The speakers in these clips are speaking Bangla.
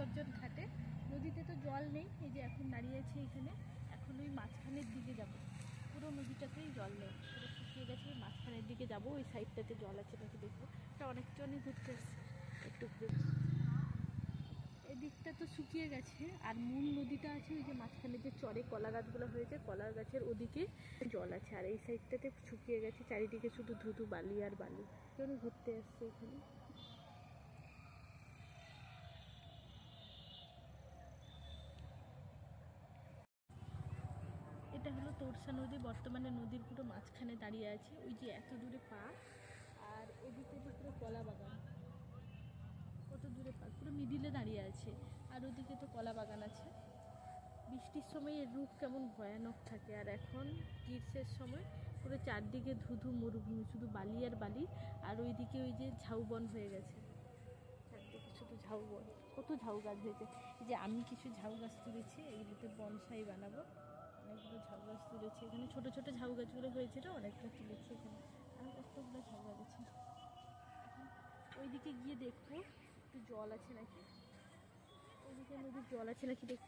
বিসর্জন ঘাটে। নদীতে তো জল নেই, এই যে এখন দাঁড়িয়ে আছে এখানে। এখন ওই মাঝখানের দিকে যাব, পুরো নদীটাতেই জল নেই, পুরো শুকিয়ে গেছে। মাঝখানের দিকে যাব, ওই সাইডটাতে জল আছে নাকি দেখবো। এটা অনেকজনই ঘুরতে এসছে, একটু ঘুরে। এদিকটা তো শুকিয়ে গেছে, আর মূল নদীটা আছে ওই যে মাঝখানে যে চরে কলা গাছগুলো হয়েছে, কলা গাছের ওদিকে জল আছে। আর এই সাইডটাতে শুকিয়ে গেছে, চারিদিকে শুধু ধুধু বালি আর বালি। কেন ঘুরতে আসছে এখানে। এটা হলো তোরসা নদী, বর্তমানে নদীর পুরো মাঝখানে দাঁড়িয়ে আছে। ওই যে এত দূরে পা, আর এদিকে যে পুরো কলা বাগান, কত দূরে পা, পুরো মিডিলে দাঁড়িয়ে আছে। আর ওদিকে তো কলা বাগান আছে। বৃষ্টির সময় এর রূপ কেমন ভয়ানক থাকে, আর এখন গ্রীষ্মের সময় পুরো চারদিকে ধুধু মরুভূমি, শুধু বালি আর বালি। আর ওইদিকে ওই যে ঝাউবন হয়ে গেছে, চারদিকে শুধু ঝাউবন। কত ঝাউ গাছ হয়েছে। যে আমি কিছু ঝাউ গাছ তুলেছি, এগুলোতে বনসাই বানাবো। অনেকগুলো ঝাউ গাছ তুলেছি এখানে, ছোট ছোট ঝাউ গাছগুলো হয়েছিল, অনেকগুলো তুলেছি এখানে। আর কতগুলো ঝাউ গাছ আছে। ওইদিকে গিয়ে দেখবো একটু জল আছে নাকি, ওইদিকে নদীর জল আছে নাকি দেখ।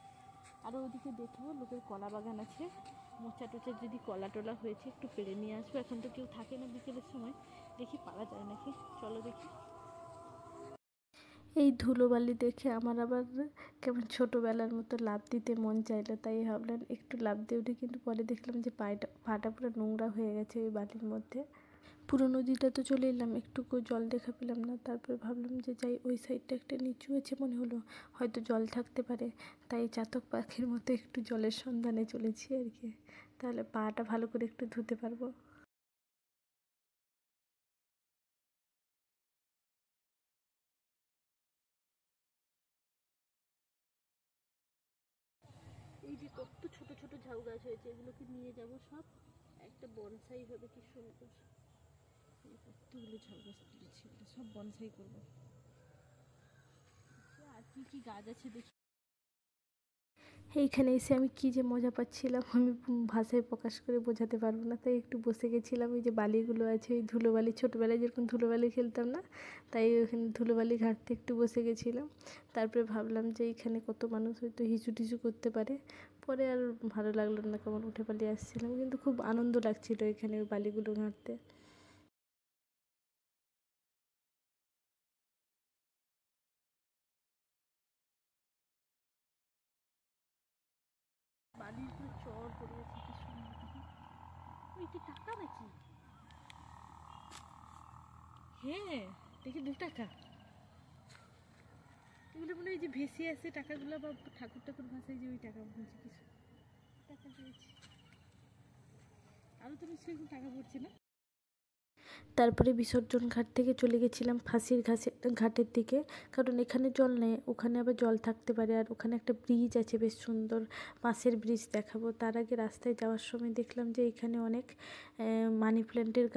আর ওইদিকে দেখবো লোকের কলা বাগান আছে, মোচা টোচা যদি কলা টলা হয়েছে একটু পেড়ে নিয়ে আসবো। এখন তো কেউ থাকে না বিকেলের সময়, দেখি পারা যায় নাকি। চলো দেখি। এই ধুলোবালি দেখে আমার আবার কেমন ছোটোবেলার মতো লাফ দিতে মন চাইলো, তাই ভাবলাম একটু লাফ দিয়ে উঠি। কিন্তু পরে দেখলাম যে পাটা পুরো নোংরা হয়ে গেছে ওই বালির মধ্যে। পুরো নদীটা তো চলে এলাম, একটুকু জল দেখা পেলাম না। তারপরে ভাবলাম যে যাই, ওই সাইডটা একটা নিচু আছে মনে হলো, হয়তো জল থাকতে পারে। তাই চাতক পাখির মতো একটু জলের সন্ধানে চলেছি আর কি, তাহলে পাটা ভালো করে একটু ধুতে পারবো। এই যে কত ছোট ছোট ঝাউ গাছ হয়েছে, এগুলোকে নিয়ে যাব সব, একটা বনসাই হবে। কি সুন্দর, কতগুলো ঝাউ গাছ তুলেছি, সব বনসাই করবো। আর কি কি গাছ আছে দেখি। এইখানে এসে আমি কী যে মজা পাচ্ছিলাম, আমি ভাষায় প্রকাশ করে বোঝাতে পারবো না। তাই একটু বসে গেছিলাম, ওই যে বালিগুলো আছে, ওই ধুলোবালি, ছোটোবেলায় যেরকম ধুলোবালি খেলতাম না, তাই ওখানে ধুলোবালি ঘাটতে একটু বসে গেছিলাম। তারপরে ভাবলাম যে এইখানে কত মানুষ হয়তো হিচু টিচু করতে পারে। পরে আর ভালো লাগলো না, কেমন উঠে পালিয়ে আসছিলাম। কিন্তু খুব আনন্দ লাগছিলো এখানে ওই বালিগুলো ঘাঁটতে। বালির পুরো চর পড়ে গেছে, কি সুন্দর। ওই কি টাকা নাকি? হ্যাঁ, দেখি 2 টাকা। এগুলো মনে হয় যে ভেসে আসে টাকাগুলো, বা ঠাকুর ঠাকুর ভাষায় যে ওই টাকা বলছে কিছু টাকা পেয়েছি। আরও তো নিশ্চয়ই টাকা পড়ছে না। তারপরে বিসর্জন ঘাট থেকে চলে গেছিলাম ফাঁসির ঘাটের দিকে, কারণ এখানে জল নেই, ওখানে আবার জল থাকতে পারে। আর ওখানে একটা ব্রিজ আছে বেশ সুন্দর, বাঁশের ব্রিজ দেখাবো। তার আগে রাস্তায় যাওয়ার সময় দেখলাম যে এখানে অনেক মানি প্ল্যান্টের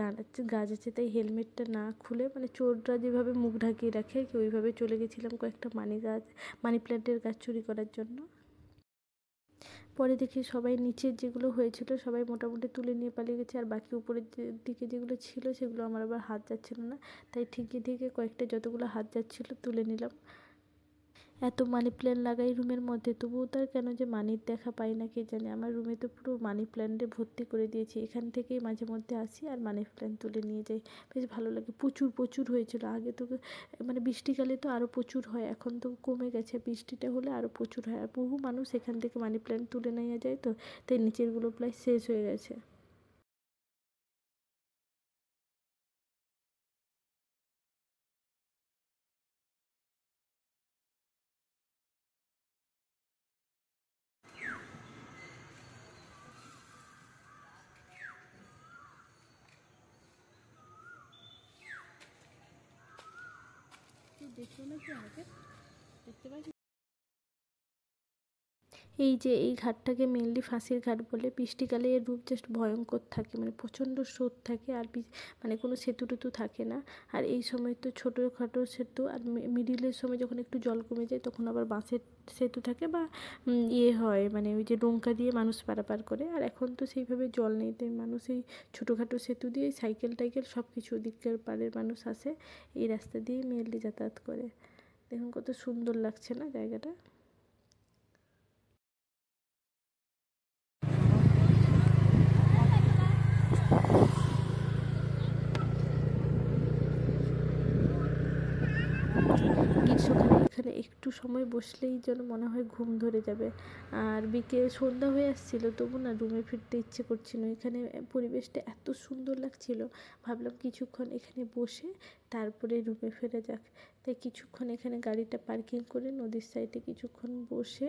গাছ আছে, তাই হেলমেটটা না খুলে, মানে চোররা যেভাবে মুখ ঢাকিয়ে রাখে কি, ওইভাবে চলে গেছিলাম কয়েকটা মানি প্ল্যান্টের গাছ চুরি করার জন্য। পরে দেখি সবাই নিচের যেগুলো হয়েছিল সবাই মোটামুটি তুলে নিয়ে পালিয়ে গেছে, আর বাকি উপরের দিকে যেগুলো ছিল সেগুলো আমার আবার হাত যাচ্ছিল না, তাই ঠিকই ঠিকই কয়েকটা যতগুলো হাত যাচ্ছিলো তুলে নিলাম। এত মানি প্ল্যান্ট লাগাই রুমের মধ্যে, তবুও তার কেন যে মানির দেখা পাই না কে জানে। আমার রুমে তো পুরো মানি প্ল্যান্টে ভর্তি করে দিয়েছি, এখান থেকেই মাঝে মধ্যে আসি আর মানি প্ল্যান্ট তুলে নিয়ে যাই। বেশ ভালো লাগে। প্রচুর প্রচুর হয়েছিল আগে তো, মানে বৃষ্টিকালে তো আরও প্রচুর হয়, এখন তো কমে গেছে, বৃষ্টিটা হলে আরও প্রচুর হয়। আর বহু মানুষ এখান থেকে মানি প্ল্যান্ট তুলে নিয়ে যায়, তো তাই নিচেরগুলো প্রায় শেষ হয়ে গেছে। দেখো নাকি আমাকে দেখতে পাচ্ছি। এই যে এই ঘাটটাকে মেনলি ফাঁসির ঘাট বলে। বৃষ্টিকালে এর রূপ জাস্ট ভয়ঙ্কর থাকে, মানে প্রচণ্ড স্রোত থাকে, আর মানে কোনো সেতু টেতু থাকে না। আর এই সময় তো ছোটোখাটো সেতু, আর মিডিলের সময় যখন একটু জল কমে যায় তখন আবার বাঁশের সেতু থাকে, বা ইয়ে হয়, মানে ওই যে নৌকা দিয়ে মানুষ পারাপার করে। আর এখন তো সেইভাবে জল নেই, তাই মানুষ এই ছোটোখাটো সেতু দিয়ে সাইকেল টাইকেল সব কিছু ওদিককার পাড়ের মানুষ আসে, এই রাস্তা দিয়েই মেনলি যাতায়াত করে। দেখুন কত সুন্দর লাগছে না জায়গাটা। গ্রীষ্মকালে এখানে একটু সময় বসলেই যেন মনে হয় ঘুম ধরে যাবে। আর বিকেল সন্ধ্যা হয়ে আসছিল, তবু না রুমে ফিরতে ইচ্ছে করছিল। এখানে পরিবেশটা এত সুন্দর লাগছিল, ভাবলাম কিছুক্ষণ এখানে বসে তারপরে রুমে ফেরা যাক। তাই কিছুক্ষণ এখানে গাড়িটা পার্কিং করে নদীর সাইডে কিছুক্ষণ বসে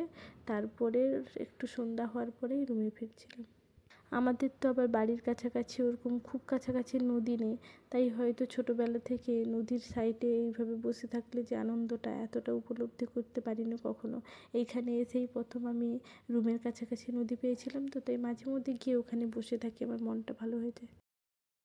তারপরে একটু সন্ধ্যা হওয়ার পরেই রুমে ফিরছিলাম। আমাদের তো আবার বাড়ির কাছাকাছি ওরকম খুব কাছাকাছি নদী নেই, তাই হয়তো ছোটোবেলা থেকে নদীর সাইডে এইভাবে বসে থাকলে যে আনন্দটা এতটা উপলব্ধি করতে পারিনি কখনো। এইখানে এসেই প্রথম আমি রুমের কাছাকাছি নদী পেয়েছিলাম, তো তাই মাঝে মধ্যে গিয়ে ওখানে বসে থাকি, আমার মনটা ভালো হয়ে যায়।